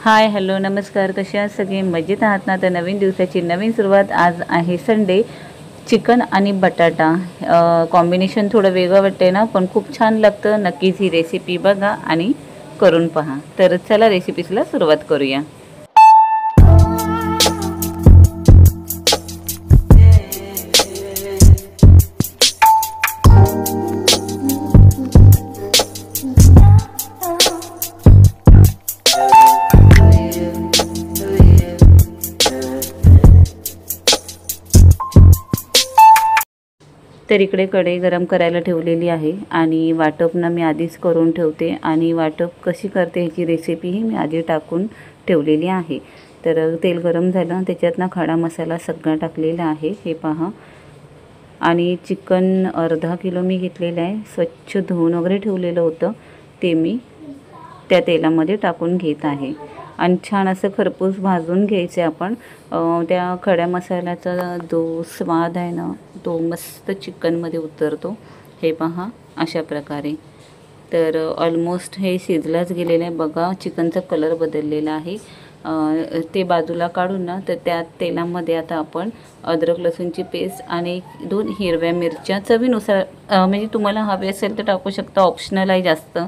Hi hello नमस्कार, कसे आहात सगळे? मजेत आहात ना? तर नवीन दिवसाची नवीन सुरुवात. आज आहे संडे. चिकन आणि बटाटा कॉम्बिनेशन थोडं वेगळं वाटते ना, पण खूप छान लागतं. नक्कीच ही रेसिपी बघा आणि करून पहा. तर चला रेसिपीला सुरुवात करूया. तर इकडे कढई गरम करायला ठेवलेली आहे आणि वाटपना मी आधीच करून ठेवते आणि वाटप कशी करते ह्याची रेसिपीही मी आधी टाकून ठेवलेली आहे. तर तेल गरम झालं, त्याच्यात ना खडा मसाला सगळा टाकलेला आहे, हे पहा. आणि चिकन अर्धा किलो मी घेतलेलं आहे. स्वच्छ धुवून वगैरे ठेवलेलं होतं, ते मी त्या तेलामध्ये टाकून घेत आहे आणि छान असं खरपूस भाजून घ्यायचे आपण. त्या खड्या मसाल्याचा जो स्वाद आहे ना, तो मस्त चिकनमध्ये उतरतो. हे पहा अशा प्रकारे. तर ऑलमोस्ट हे शिजलाच गेलेलं आहे बघा. चिकनचा कलर बदललेला आहे. ते बाजूला काढून ना, तर त्या तेलामध्ये आता आपण अद्रक लसूणची पेस्ट आणि 2 हिरव्या मिरच्या चवीनुसार, म्हणजे तुम्हाला हवे असेल तर टाकू शकता, ऑप्शनल आहे. जास्त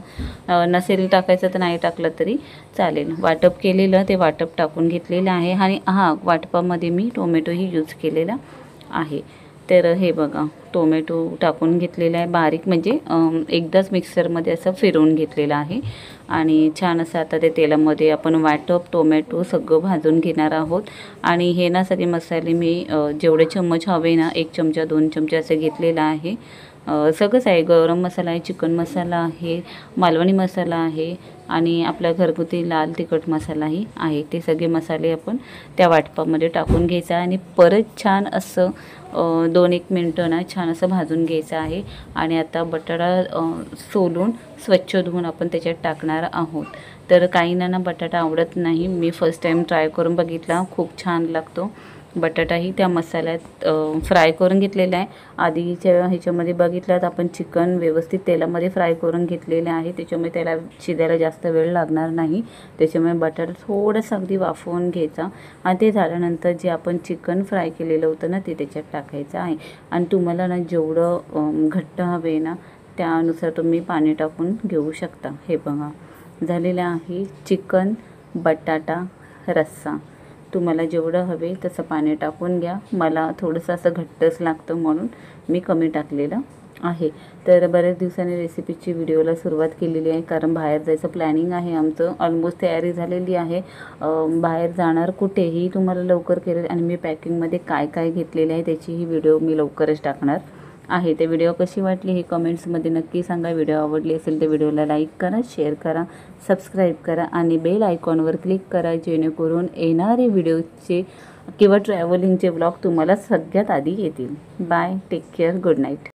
नसेल टाकायचं तर नाही टाकलं तरी चालेल. वाटप केलेलं ते वाटप टाकून घेतलेलं आहे आणि वाटपामध्ये मी टोमॅटोही यूज केलेला आहे. तर हे बघा, टोमॅटो टाकून घेतलेला आहे बारीक, म्हणजे एकदाच मिक्सरमध्ये असं फिरवून घेतलेलं आहे. आणि छान असं आता ते तेलामध्ये आपण वाटप टोमॅटो सगळं भाजून घेणार आहोत. आणि हे ना सगळे मसाले मी जेवढे चम्मच हवे ना, 1 चमचा 2 चमचे असं घेतलेलं आहे. सगळंच आहे. गरम मसाला आहे, चिकन मसाला आहे, मालवणी मसाला आहे आणि आपला घरगुती लाल तिखट मसालाही आहे. ते सगळे मसाले आपण त्या वाटपामध्ये टाकून घ्यायचा आणि परत छान असं 2-1 मिनटं ना छान असं भाजून घ्यायचं आहे. आणि आता बटाटा सोलून स्वच्छ धुवून आपण त्याच्यात टाकणार आहोत. तर काहींना ना बटाटा आवडत नाही. मी फर्स्ट टाईम ट्राय करून बघितला, खूप छान लागतो. बटाटाही त्या मसाल्यात फ्राय करून घेतलेला आहे. आधीच्या ह्याच्यामध्ये बघितल्यात आपण चिकन व्यवस्थित तेलामध्ये फ्राय करून घेतलेलं आहे, त्याच्यामुळे त्याला शिजायला जास्त वेळ लागणार नाही. त्याच्यामुळे बटाटा थोडंसं अगदी वाफवून घ्यायचा आणि ते झाल्यानंतर जे आपण चिकन फ्राय केलेलं होतं ना, ते त्याच्यात टाकायचं आहे. आणि तुम्हाला ना जेवढं घट्ट हवे ना, त्यानुसार तुम्ही पाणी टाकून घेऊ शकता. हे बघा झालेलं आहे चिकन बटाटा रस्सा. तुम्हाला जेवढं हवे तसं पाणी टाकून घ्या. मला थोडंसं असं घट्टच लागतं म्हणून मी कमी टाकलेलं आहे. तर बऱ्याच दिवसांनी रेसिपीची व्हिडिओला सुरुवात केलेली आहे, कारण बाहेर जायचं प्लॅनिंग आहे आमचं. ऑलमोस्ट तयारी झालेली आहे. बाहेर जाणार कुठेही तुम्हाला लवकर केलं. आणि मी पॅकिंगमध्ये काय काय घेतलेले आहे त्याचीही व्हिडिओ मी लवकरच टाकणार आहे. ते व्हिडिओ कशी वाटली हे कमेंट्समध्ये नक्की सांगा. व्हिडिओ आवडली असेल तर व्हिडिओला लाईक करा, शेअर करा, सबस्क्राईब करा आणि बेल आयकॉनवर क्लिक करा, जेणेकरून येणारे व्हिडिओचे किंवा ट्रॅव्हलिंगचे व्लॉग तुम्हाला सगळ्यात आधी येतील. Bye, take care, good night.